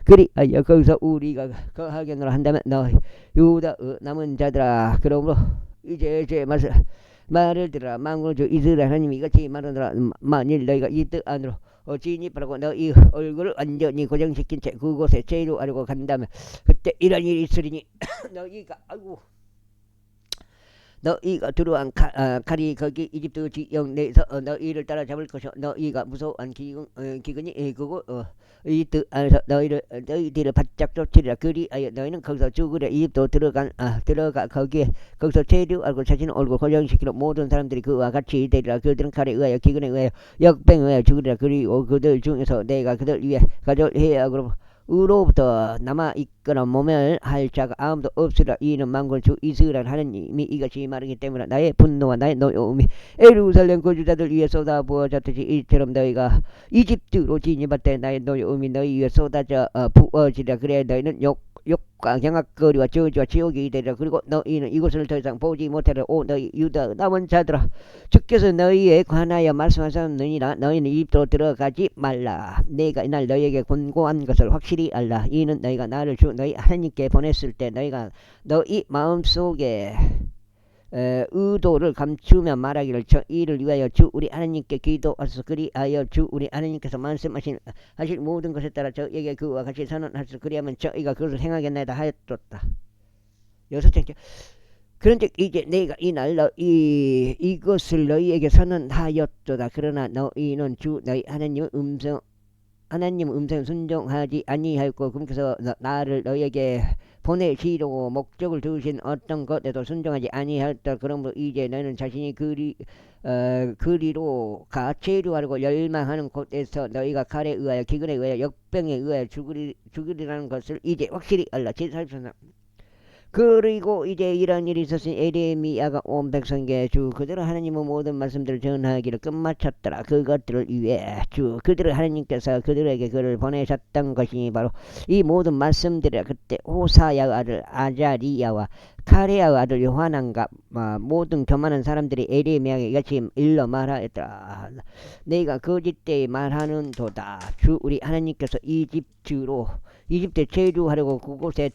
그리하여 거기서 우리가 거하겠노라 한다면 너희 유다 남은 자들아, 그러므로 이제 제 말을 들으라. 만군의 주 이스라엘 하나님이 이같이 말하노라. 만일 너희가 이집트 안으로 진입하고 너희 얼굴을 완전히 고정시킨 채 그곳에 체류하려고 간다면 그때 이런 일이 있으리니 너희가 들어간 칼이 거기 이집트 지역 내에서 너희를 따라잡을 것이요 너희가 무서워한 기근이 그곳 이집트 안에서 너희들을 바짝 쫓으리라. 그리하여 너희는 거기서 죽으려. 이집트 들어가 거기서 체류하고 자신의 얼굴 고정시키는 모든 사람들이 그와 같이 되리라. 그들은 칼에 의하여 기근에 의하여 역병에 의하여 죽으리라. 그리고 그들 중에서 내가 그들 위해 가져올 해악으로부터 남아있거나 모멸할 자가 아무도 없으리라. 이는 만군의 주 이스라엘 하나님이 이같이 말하기 때문에 나의 분노와 나의 노여움이 예루살렘 거주자들 위에 쏟아부어졌듯이 이처럼 너희가 이집트로 진입할 때 나의 노여움이 너희 위에 쏟아져 부어지리라. 그래 너희는 욕과 경악거리와 저주와 지옥이 되리라. 그리고 너희는 이곳을 더 이상 보지 못하리라. 오 너희 유다 남은 자들아, 주께서 너희에 관하여 말씀하셨느니라. 너희는 이집트로 들어가지 말라. 내가 이날 너희에게 권고한 것을 확실히 알라. 이는 너희가 나를 주 너희 하나님께 보냈을 때 너희가 너희 마음속에 의도를 감추며 말하기를 저 일을 위하여 주 우리 하나님께 기도하소서. 그리하여 주 우리 하나님께서 말씀하실 모든 것에 따라 저에게 그와 같이 선언하소서. 그리하면 저희가 그것을 행하겠나이다 하였도다. 여섯 번째, 그런즉 이제 내가 이날 이것을 너희에게 선언하였도다. 그러나 너희는 주 너희 하나님 음성에 순종하지 아니하였고 그분께서 나를 너희에게 보내시려고 목적을 두신 어떤 것에도 순종하지 아니하였다. 그러므로 이제 너희는 자신이 그리로 체류하려고 열망하는 곳에서 너희가 칼에 의하여 기근에 의하여 역병에 의하여 죽으리라는 것을 이제 확실히 알라. 제43장. 그리고 이제 이런 일이 있었으니 에레미야가 온 백성에게 주 그들은 하나님의 모든 말씀들을 전하기를 끝마쳤더라. 그것들을 위해 주 그들의 하나님께서 그들에게 그를 보내셨던 것이 바로 이 모든 말씀들이라. 그때 호사야의 아들 아자리야와 카레야의 아들 요하난과 모든 교만한 사람들이 에레미야에게 이같이 일러 말하였더라. 내가 거짓되이 말하는 도다. 주 우리 하나님께서 이집트에 체류하려고 그곳에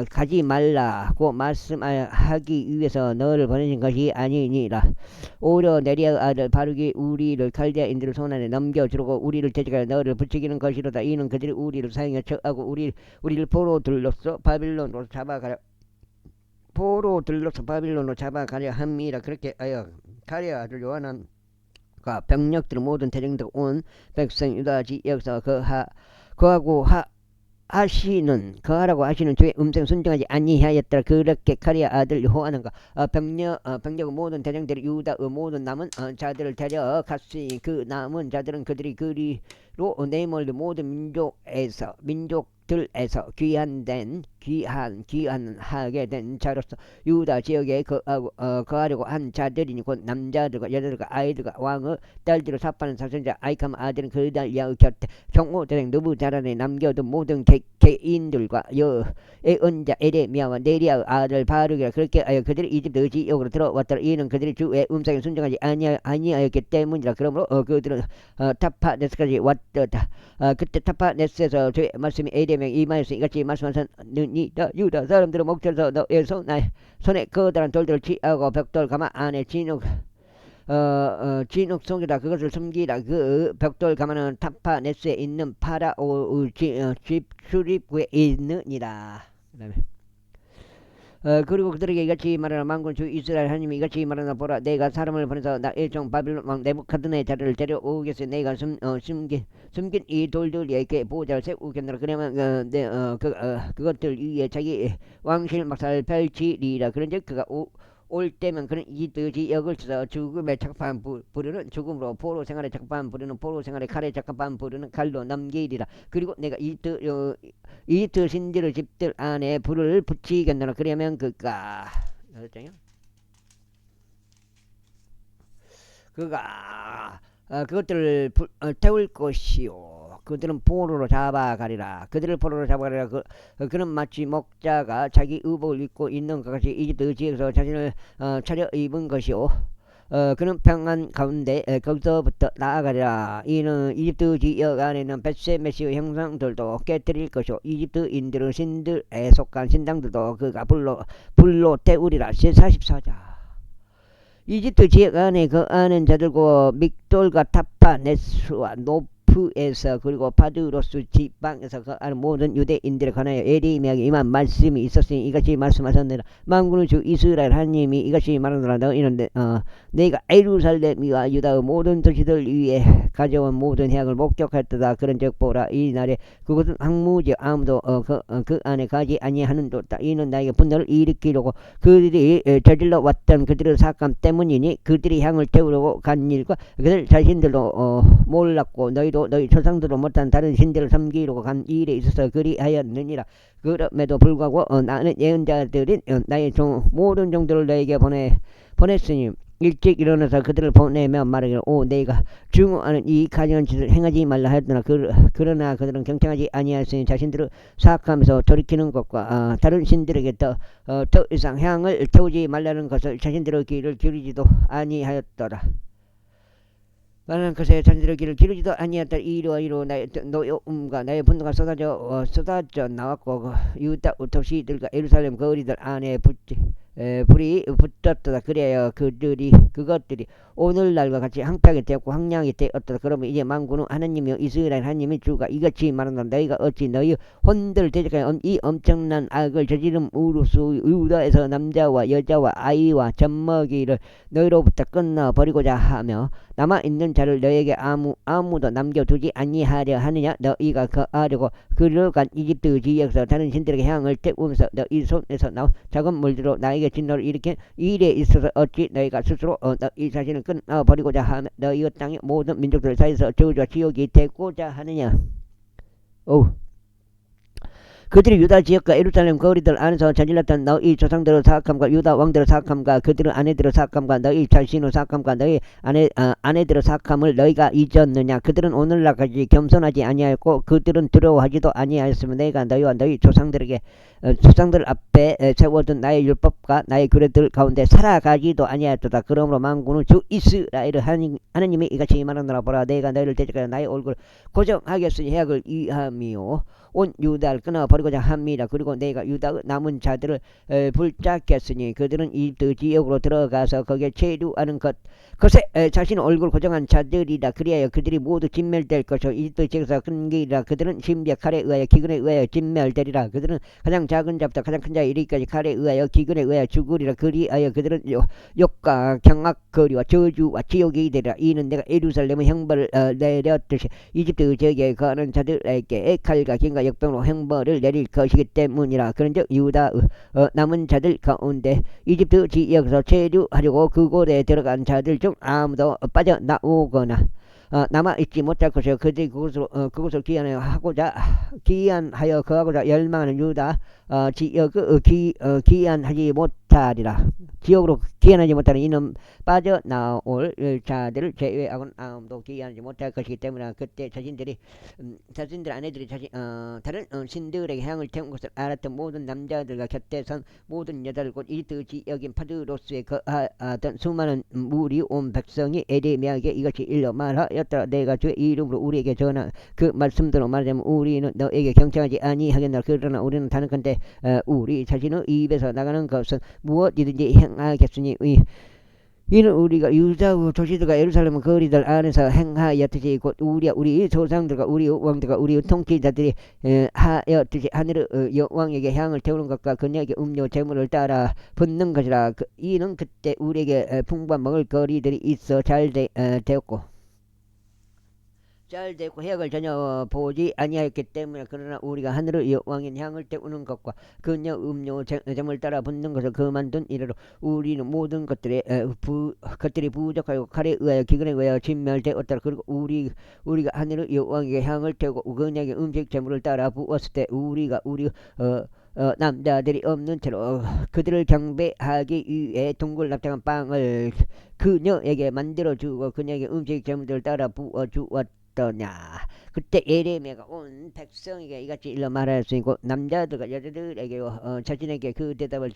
가지 말라고 말씀하기 위해서 너를 보내신 것이 아니니라. 오히려 네리아의 아들 바룩이 우리를 칼데아인들의 손안에 넘겨주려고 우리를 대적하여 너를 부추기는 것이로다. 이는 그들이 우리를 사형에 처하고 우리를 포로 들로서 바빌론으로 잡아가려 함이라. 그렇게 하여 카레아 아들 요하난과 병력들 모든 대령들 온 백성 유다 지역에서 거하라고 하시는 주의 음성 순종하지 아니하였더라. 그렇게 카레아 아들 요하난과 병력의 모든 대장들이 유다의 모든 남은 자들을 데려갔으니 그 남은 자들은 그들이 그리로 내몰린 모든 민족들에서 귀환하게 된 자로서 유다 지역에 거하려고 한 자들이니 곧 남자들과 여자들과 아이들과 왕의 딸들을 사파는 사선자 아이캄 아들은 그달리아의 곁에 경호대장 느부자란에 남겨둔 모든 개인들과 예언자 에레미야와 네리아의 아들 바룩이라. 그렇게 하여 그들이 이집트 지역으로 들어왔더라. 이는 그들이 주의 음성에 순종하지 아니하였기 때문이라. 그러므로 그들은 타파네스까지 왔더다. 그때 타파네스에서 주의 말씀이 에레미야에 임하였으니 이같이 말씀하셨느니라. 유다 사람들은 목전에서 너의 손에 커다란 돌들을 취하고 벽돌 가마 안에 진흙 속에다 그것을 숨기라. 그 벽돌 가마는 타파네스에 있는 파라오 집 출입구에 있느니라. 그다음에 그리고 그들에게 이같이 말하라. 만군 주 이스라엘 하나님이 이같이 말하나 보라. 내가 사람을 보내서 나의 종 바빌론 왕 네부카드네자를 데려오겠으니 내가 숨긴 이 돌들에게 보호자를 세우겠노라. 그러면 그것들 위에 자기 왕실 막사를 펼치리라. 그런즉 그가 올 때면 그는 이집트 지역을 쳐서 죽음에 적합한 부류는 죽음으로, 포로 생활에 적합한 부류는 포로 생활에, 칼에 적합한 부류는 칼로 넘기리라. 그리고 내가 이집트 신들의 집들 안에 불을 붙이겠노라. 그러면 그가 그것들을 태울 것이요. 그들은 포로로 잡아가리라. 그들을 포로로 잡아가리라. 그는 마치 목자가 자기 의복을 입고 있는 것 같이 이집트 지역에서 자신을 차려 입은 것이요. 그는 평안 가운데 거기서부터 나아가리라. 이는 이집트 지역 안에 있는 벳세메시의 형상들도 깨뜨릴 것이요. 이집트인들은 신들에 속한 신당들도 그가 불로 태우리라. 제44자. 이집트 지역 안에 그 아는 자들과 믹돌과 타파네스와 노프에서 그리고 파드로스 지방에서 그 아는 모든 유대인들에 관하여 에리미야에게 임한 말씀이 있었으니 이같이 말씀하셨느라. 만군의 주 이스라엘 하나님이 이같이 말하노라. 너희는 내가 예루살렘과 유다의 모든 도시들 위에 가져온 모든 해악을 목격했도다. 그런즉 보라, 이 날에 그것은 황무지 아무도 그 안에 가지 아니하는도다. 이는 나에게 분노를 일으키려고 그들이 저질러 왔던 그들의 사감 때문이니 그들이 향을 태우려고 간 일과 그들 자신들도 몰랐고 너희도 너희 조상들도 못한 다른 신들을 섬기려고 간 일에 있어서 그리하였느니라. 그럼에도 불구하고 나는 예언자들인 나의 모든 종들을 너에게 보냈으니 일찍 일어나서 그들을 보내며 말하기를, 내가 증오하는 이 가증한 짓을 행하지 말라 하였더나 그러나 그들은 경청하지 아니하였으니 자신들을 사악하면서 돌이키는 것과 다른 신들에게 더 이상 향을 태우지 말라는 것을 자신들의 귀를 기울이지도 아니하였더라. 나는 그새 자신들의 길을 기르지도 아니하였다. 이리와 나의 노여움과 나의 분노가 쏟아져 나왔고 유다 도시들과 예루살렘 거리들 안에 불이 붙었다. 그래야 그것들이 오늘날과 같이 황폐하게 되었고 황량이 되었다. 그러면 이제 만군은 하나님이요 이스라엘 하나님이 주가 이같이 말한다. 너희가 어찌 너희 혼들 대적하여 이 엄청난 악을 저지름 우루수 유다에서 남자와 여자와 아이와 젖먹이를 너희로부터 끊어버리고자 하며 남아있는 자를 너에게 아무도 남겨두지 아니하려 하느냐. 너희가 거하려고 그러간 이집트 지역에서 다른 신들에게 향을 태우면서 너희 손에서 나온 작은 물들로 나에게 진노를 일으킨 일에 있어서 어찌 너희가 스스로 너희 자신을 끊어버리고자 하며 너희 땅의 모든 민족들 사이에서 저주와 지옥이 되고자 하느냐. 그들이 유다 지역과 예루살렘 거리들 안에서 저질렀던 너희 조상들의 사악함과 유다 왕들의 사악함과 그들의 아내들의 사악함과 너희 자신의 사악함과 너희 아내들의 사악함을 너희가 잊었느냐. 그들은 오늘날까지 겸손하지 아니하였고 그들은 두려워하지도 아니하였으며 내가 너희와 너희 조상들 앞에 세워둔 나의 율법과 나의 규례들 가운데 살아가지도 아니하였도다. 그러므로 만군의 주 이스라엘 하나님이 이같이 말하노라. 보라, 내가 너희를 대적하여 나의 얼굴을 고정하겠으니 해악을 위함이요 온 유다를 끊어버리고자 합니다. 그리고 내가 유다의 남은 자들을 붙잡겠으니 그들은 이집트 지역으로 들어가서 거기에 체류하는 것에 자신의 얼굴 고정한 자들이다. 그리하여 그들이 모두 진멸될 것이요 이집트 지역에서 끊기리라. 그들은 심지어 칼에 의하여 기근에 의하여 진멸되리라. 그들은 가장 작은 자부터 가장 큰 자에 이르기까지 칼에 의하여 기근에 의하여 죽으리라. 그리하여 그들은 욕과 경악거리와 저주와 지옥이 되리라. 이는 내가 예루살렘의 형벌을 내렸듯이 이집트 지역에 거하는 자들에게 칼과 기근과 역병으로 형벌을 내릴 것이기 때문이라. 그런즉 유다 남은 자들 가운데 이집트 지역에서 체류하려고 그곳에 들어간 자들 중 아무도 빠져나오거나 남아있지 못할 것이요 그들이 그곳을 기한하여 거하고자 열망하는 유다 지역을 기한하지 못하리라. 지역으로 기한하지 못하는 이는 빠져나올 자들을 제외하고는 아무도 기한하지 못할 것이기 때문에 그때 자신들 아내들이 다른 신들에게 향을 태운 것을 알았던 모든 남자들과 곁에 선 모든 여자들 곧 이집트 지역인 파드로스에 거하던 수많은 무리 온 백성이 에레미야에게 이같이 일러 말하였더라. 내가 주의 이름으로 우리에게 전한 그 말씀대로 말하자면 우리는 너에게 경청하지 아니하겠노라. 그러나 우리는 다는건대 우리 자신의 입에서 나가는 것은 무엇이든지 행하겠으니 이는 우리가 유다 후 도시들과 예루살렘 거리들 안에서 행하였듯이 곧 우리 조상들과 우리 왕들과 우리 통치자들이 하였듯이 하늘의 여왕에게 향을 태우는 것과 그녀에게 음료 재물을 따라 붙는 것이라. 이는 그때 우리에게 풍부한 먹을 거리들이 있어 잘 되고 해악을 전혀 보지 아니하였기 때문에. 그러나 우리가 하늘의 여왕인 향을 때우는 것과 그녀 음료 점을 따라 붙는 것을 그만둔 이래로 우리는 모든 것들이 부족하고 칼에 의하여 기근에 의하여 진멸되었더라. 그리고 우리가 하늘의 여왕에게 향을 태우고 그녀에게 음식 재물을 따라 부었을 때 우리 남자들이 없는 채로 그들을 경배하기 위해 둥글납작한 빵을 그녀에게 만들어 주고 그녀에게 음식 재물을 따라 부어 주었더냐. 그때 예레미야가 온 백성에게 이같이 일러 말하였으니 남자들과 여자들에게 자신에게 그 대답을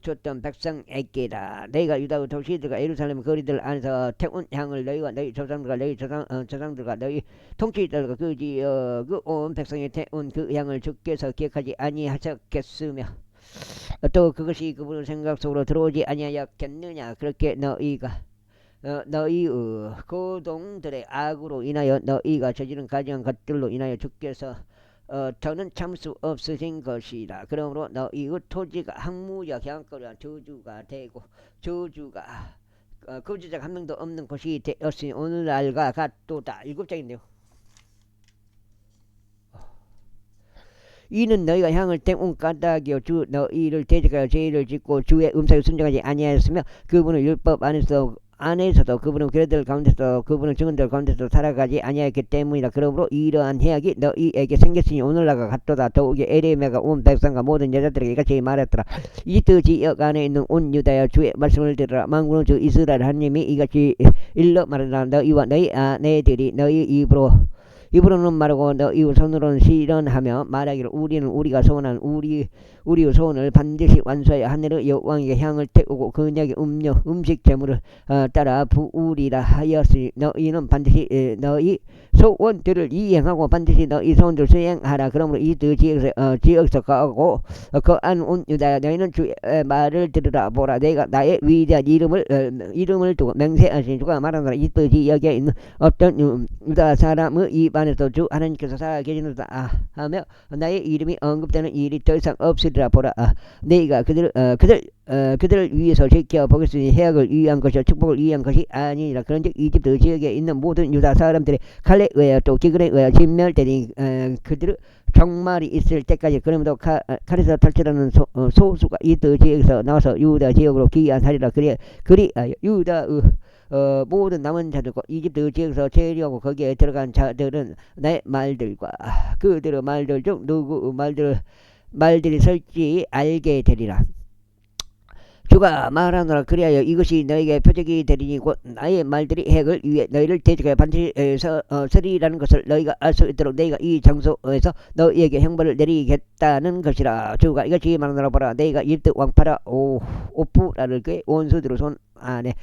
줬던 백성에게라. 내가 유다 도시들과 예루살렘 거리들 안에서 태운 향을 너희와 너희 조상들과 너희 조상들과 너희 통치자들과 그 온 백성이 태운 그 향을 주께서 기억하지 아니하셨겠으며 또 그것이 그분의 생각 속으로 들어오지 아니하였겠느냐. 그렇게 너희의 고동들의 악으로 인하여 너희가 저지른 가증한 것들로 인하여 주께서 더는 참 수 없으신 것이라. 그러므로 너희의 토지가 항무적 향거리와 저주가 되고 거주자가 한 명도 없는 곳이 되었으니 오늘날과 같도다. 7장인데요. 이는 너희가 향을 태운 까닭이요 주 너희를 대적하여 죄를 짓고 주의 음성에 순종하지 아니하였으며 그분의 율법 안에서도 그분의 규례들 가운데서 그분의 증언들 가운데서 살아가지 아니하였기 때문이라. 그러므로 이러한 해악이 너희에게 생겼으니 오늘날과 같도다. 더욱이 에레미야가 온 백성과 모든 여자들에게 이같이 말했더라. 이집트 지역 안에 있는 온 유다여 주의 말씀을 들으라. 만군의 주 이스라엘 하나님이 이같이 일러 말하라. 너희와 너희 아내들이 너희 입으로는 말하고 너희 손으로는 실현하며 말하기를 우리는 우리가 소원한 우리의 소원을 반드시 완수하여 하늘의 여왕에게 향을 태우고 그녀에게 음식 재물을 따라 부으리라 하였으니 너희는 반드시 너희 소원들을 이행하고 반드시 너희 소원들을 수행하라. 그러므로 이 두 지역에서 가고 그 안 온 유다야 너희는 주의 말을 들으라. 보라 내가 나의 위대한 이름을 두고 맹세하신 주가 말하노라. 이 두 지역에 있는 어떤 유다 사람의 입 안에서 주 하나님께서 살아계시는다 하며 나의 이름이 언급되는 일이 더 이상 없으리라. 보라 내가 그들을 위해서 지켜보겠으니 해악을 위한 것이요 축복을 위한 것이 아니니라. 그런즉 이집트 지역에 있는 모든 유다 사람들이 칼에 의하여 또 기근에 의하여 진멸되니 그들의 종말이 있을 때까지. 그러므로 칼에서 탈출하는 소수가 이집트 지역에서 나와서 유다 지역으로 귀환하리라. 그리하여 유다의 모든 남은 자들과 이집트 지역에서 체류하고 거기에 들어간 자들은 내 말들과 그들의 말들 중 누구 말들이 설지 알게 되리라. 주가 말하노라. 그리하여 이것이 너에게 표적이 되리니 곧 나의 말들이 핵을 위해 너희를 대적하여 반드시 서리라는 것을 너희가 알 수 있도록 내가 이 장소에서 너희에게 형벌을 내리겠다는 것이라. 주가 이것이 말하노라. 보라 내가 이집트 왕파라 오프라를 그의 원수들의 손 안에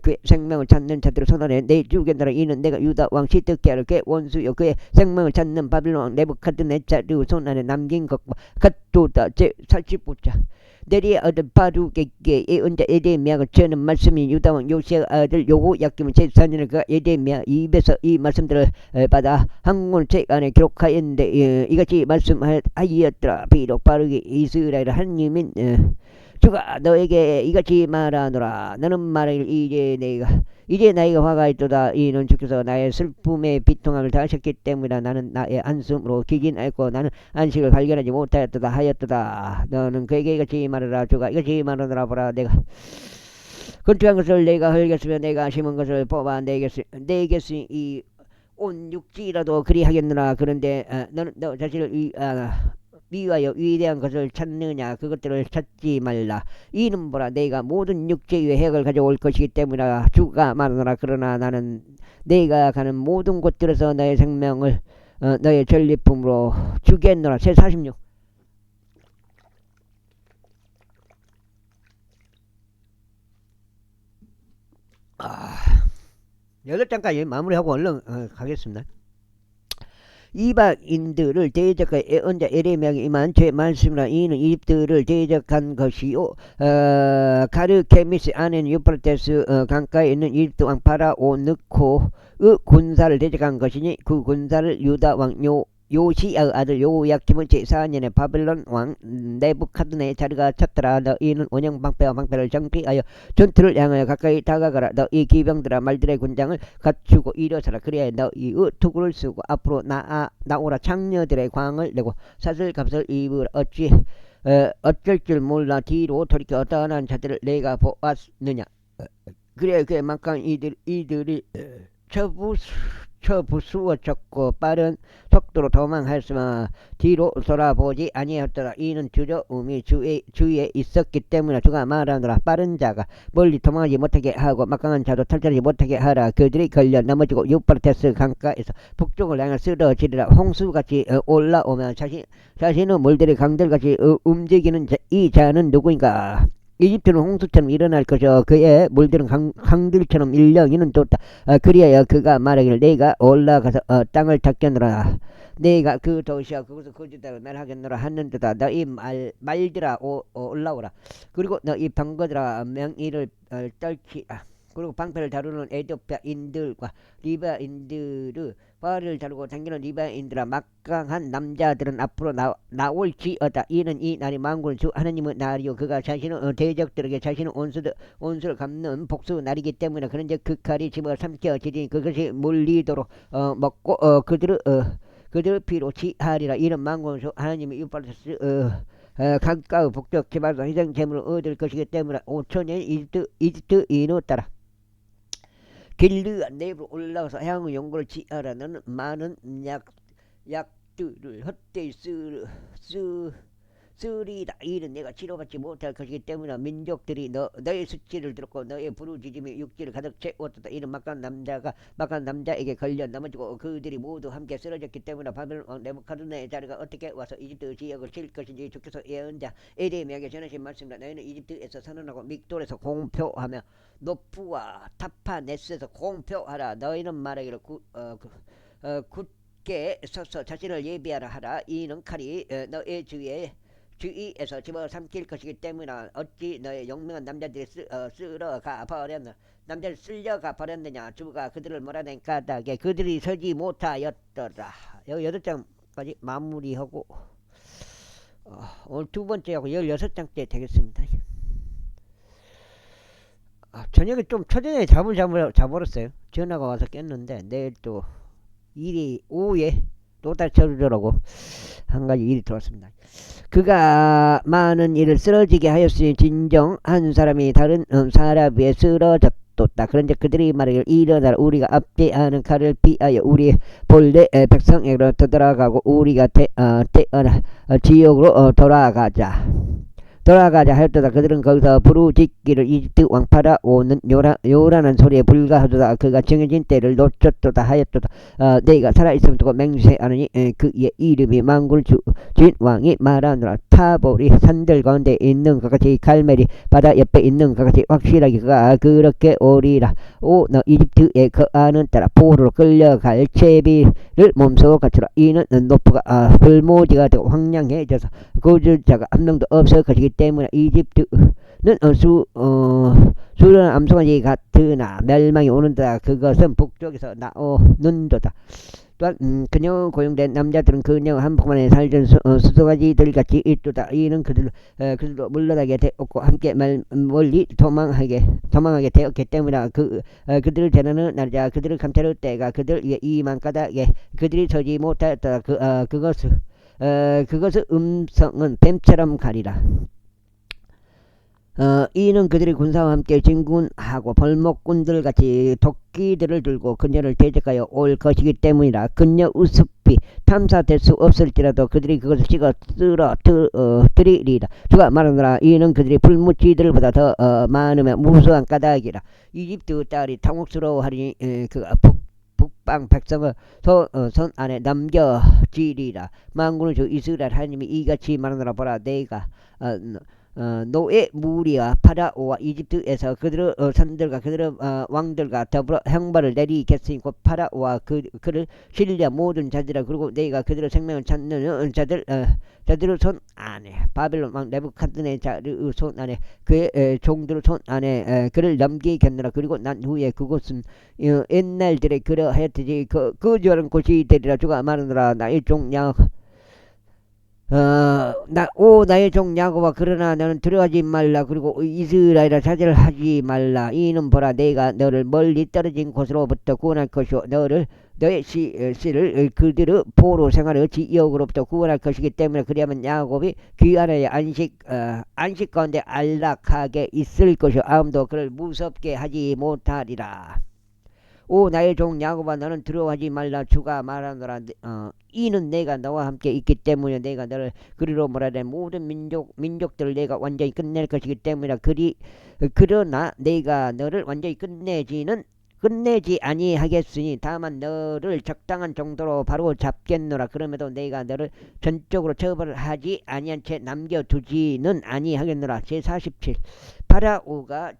그의 생명을 찾는 자들의 손 안에 내 주겠노라. 이는 내가 유다 왕 시드기야를 그의 원수요 그의 생명을 찾는 바빌론 왕 네부갓네살의 손 안에 남긴 것과 같도다. 제49자 내리의 아들 바룩에게 예언자 예레미야가 전한 말씀이 유다왕 요시야 아들 여호야김은 제4년에 그 예레미야 입에서 이 말씀들을 받아 한권 책 안에 기록하였는데 이같이 말씀하였더라. 비록 바룩이 이스라엘 하나님인 주가 너에게 이같이 말하노라. 너는 말하기를 이제 나이가 화가 있도다. 이는 주께서 나의 슬픔의 비통함을 다하셨기 때문이라. 나는 나의 한숨으로 기진하였고 나는 안식을 발견하지 못하였도다 하였도다. 너는 그에게 이같이 말하라. 주가 이같이 말하노라. 보라 내가 건축한 것을 내가 헐겠으며 내가 심은 것을 뽑아 내겠으니 이 온 육지라도 그리하겠느라. 그런데 너는 너 자신을 위하여 위대한 것을 찾느냐. 그것들을 찾지 말라. 이는 보라 내가 모든 육체 위에 해악을 가져올 것이기 때문이라. 주가 말하노라. 그러나 나는 내가 가는 모든 곳들에서 너의 생명을 너의 전리품으로 주겠노라. 제46 8장까지 마무리하고 얼른 가겠습니다. 이방인들을 대적하여 언자 에레미야에게 임한 제 말씀이라. 이는 이집트를 대적한 것이요 가르케미스 안에는 유프라테스 강가에 있는 이집트 왕 파라오 느코의 군사를 대적한 것이니 그 군사를 유다 왕 요시야의 아들 요야킴은 제4년에 바벨론 왕 네부카드네자르가 쳤더라. 너희는 원형 방패와 방패를 정비하여 전투를 향하여 가까이 다가가라. 너희 기병들아 말들의 군장을 갖추고 일어서라. 그래야 너희의 투구를 쓰고 앞으로 나오라. 장녀들의 광을 내고 사슬갑을 입으라. 어쩔 줄 몰라 뒤로 돌이켜 어떠한 자들을 내가 보았느냐. 그래 그에 막강 이들이 처부수어졌고 빠른 속도로 도망했으며 뒤로 돌아보지 아니하였더라. 이는 두려움이 주위에 있었기 때문에 주가 말하노라. 빠른 자가 멀리 도망하지 못하게 하고 막강한 자도 탈출하지 못하게 하라. 그들이 걸려 넘어지고 유프라테스 강가에서 북쪽을 향해 쓰러지리라. 홍수같이 올라오면 자신의 물들이 강들같이 움직이는 이 자는 누구인가. 이집트는 홍수처럼 일어날 것이요 그의 물들은 강들처럼 일렁이는 좋다. 그리하여 그가 말하기를 내가 올라가서 땅을 닦겠노라. 내가 그 도시와 그곳을 거주자를 멸하겠노라 하는도다. 너희 말들아 올라오라. 그리고 너희 병거들아 명의를 떨치라. 그리고 방패를 다루는 에도피아인들과 리바인들의 발을 다루고 당기는 리바인들아 막강한 남자들은 앞으로 나올지어다. 이는 이 날이 만군의 주 하나님의 날이요 그가 자신의 대적들에게 자신의 온수를 갚는 복수 날이기 때문에 그런즉 그 칼이 집어 삼켜지니 그것이 물리도록 먹고 그들의 피로 지하리라. 이는 만군의 주 하나님의 유팔레스 강가의 북쪽 기반에서 희생 제물을 얻을 것이기 때문에 5천년 이집트인을 따라 길르아 내부로 올라가서 향후 연고를 지하라. 너는 많은 약들을 헛되이 쓰리라. 이는 내가 치료받지 못할 것이기 때문에 민족들이 너의 수치를 들었고 너의 부르짖음이 육지를 가득 채웠다. 이는 막간 남자에게 걸려 넘어지고 그들이 모두 함께 쓰러졌기 때문에 바벨론 왕 네부카드네자르가 어떻게 와서 이집트 지역을 칠 것인지 주께서 예언자 에레미야에게 전하신 말씀이다. 너희는 이집트에서 선언하고 믹돌에서 공표하며 노프와 타파네스에서 공표하라. 너희는 말하기를 굳게 서서 자신을 예비하라 하라. 이는 칼이 너의 주위에서 집어삼킬 것이기 때문에 어찌 너의 용맹한 남자들이 쓸어가 버렸나. 남자를 쓸려가 버렸느냐. 주가 그들을 몰아낸 까닭에 그들이 서지 못하였더라. 여기 8장까지 마무리하고 오늘 두 번째하고 16장째 되겠습니다. 저녁에 좀 초저녁에 잠을 자버렸어요. 전화가 와서 깼는데 내일 또 일이 오후에 또다시 쳐주더라고. 한 가지 일이 들어왔습니다. 그가 많은 일을 쓰러지게 하였으니 진정 한 사람이 다른 사람 위에 쓰러졌다. 그런데 그들이 말하기를 일어나라. 우리가 압제하는 칼을 피하여 우리 본래 백성에게로 되돌아가고 우리가 지역으로 돌아가자 하였도다. 그들은 거기서 부르짖기를 이집트 왕 파라오는 요란한 소리에 불과하도다. 그가 정해진 때를 놓쳤도다 하였도다. 내가 살아있으면 두고 맹세하느니 그의 이름이 만군의 주인 왕이 말하노라. 타보리 산들 가운데 있는 것 같이 갈멜이 바다 옆에 있는 것 같이 확실하게 그가 그렇게 오리라. 너 이집트에 거하는 따라 포로로 끌려갈 채비를 몸소 갖추라. 이는 노프가 불모지가 되고 황량해져서 거주자가 한 명도 없을 것이기 때문에 이집트는 수려한 암송아지 같으나 멸망이 오는도다. 그것은 북쪽에서 나오는도다. 또한 그녀 고용된 남자들은 그녀 한복만에 살던 수송아지들 같이 있도다. 이는 그들도 물러나게 되었고 함께 멀리 도망하게 되었기 때문에 그들을 재난하는 날이자 그들을 감찰할 때가 그들 위에 이만 까닭에 그들이 서지 못하였다. 그것의 음성은 뱀처럼 가리라. 이는 그들이 군사와 함께 진군하고 벌목꾼들같이 도끼들을 들고 그녀를 대적하여 올 것이기 때문이라. 그녀 우습이 탐사될 수 없을지라도 그들이 그것을 찍어 쓰러뜨리리라. 주가 말하노라. 이는 그들이 불무치들보다 더 많으며 무수한 까닭이라. 이집트 딸이 당혹스러워하리니 그가 북방 백성을 손 안에 넘겨지리라. 만군의 주 이스라엘 하나님이 이같이 말하노라. 보라 내가 노예 무리와 파라오와 이집트에서 그들의 선들과 그들의 왕들과 더불어 형벌을 내리겠으니 곧 파라오와 그를 신뢰 모든 자들아 그리고 내가 그들의 생명을 찾는 자들의 손 안에 바벨론 왕 네부갓네살의 손 안에 그의 종들의 손 안에 그를 넘기겠노라. 그리고 난 후에 그곳은 옛날들에 그러하였듯이 거주하는 곳이 되리라. 주가 말하노라. 나의 종 나의 종 야곱아 그러나 너는 들어가지 말라. 그리고 이스라엘아 자절하지 말라. 이는 보라 내가 너를 멀리 떨어진 곳으로부터 구원할 것이요 너의 씨를 그들의 포로 생활의 지역으로부터 구원할 것이기 때문에 그리하면 야곱이 그 안에 안식 가운데 안락하게 있을 것이요 아무도 그를 무섭게 하지 못하리라. 오 나의 종 야곱아 너는 두려워하지 말라. 주가 말하노라. 이는 내가 너와 함께 있기 때문에 내가 너를 그리로 몰아내 모든 민족들을 내가 완전히 끝낼 것이기 때문이라. 그러나 내가 너를 완전히 끝내지 아니하겠으니 다만 너를 적당한 정도로 바로 잡겠노라. 그럼에도 내가 너를 전적으로 처벌하지 아니한 채 남겨두지는 아니하겠노라. 제47 파라오가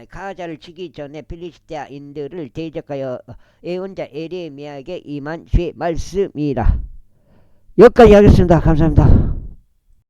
가자를 치기 전에 필리스티아인들을 대적하여 예언자 에레미야에게 임한 주의 말씀이라. 여기까지 하겠습니다. 감사합니다.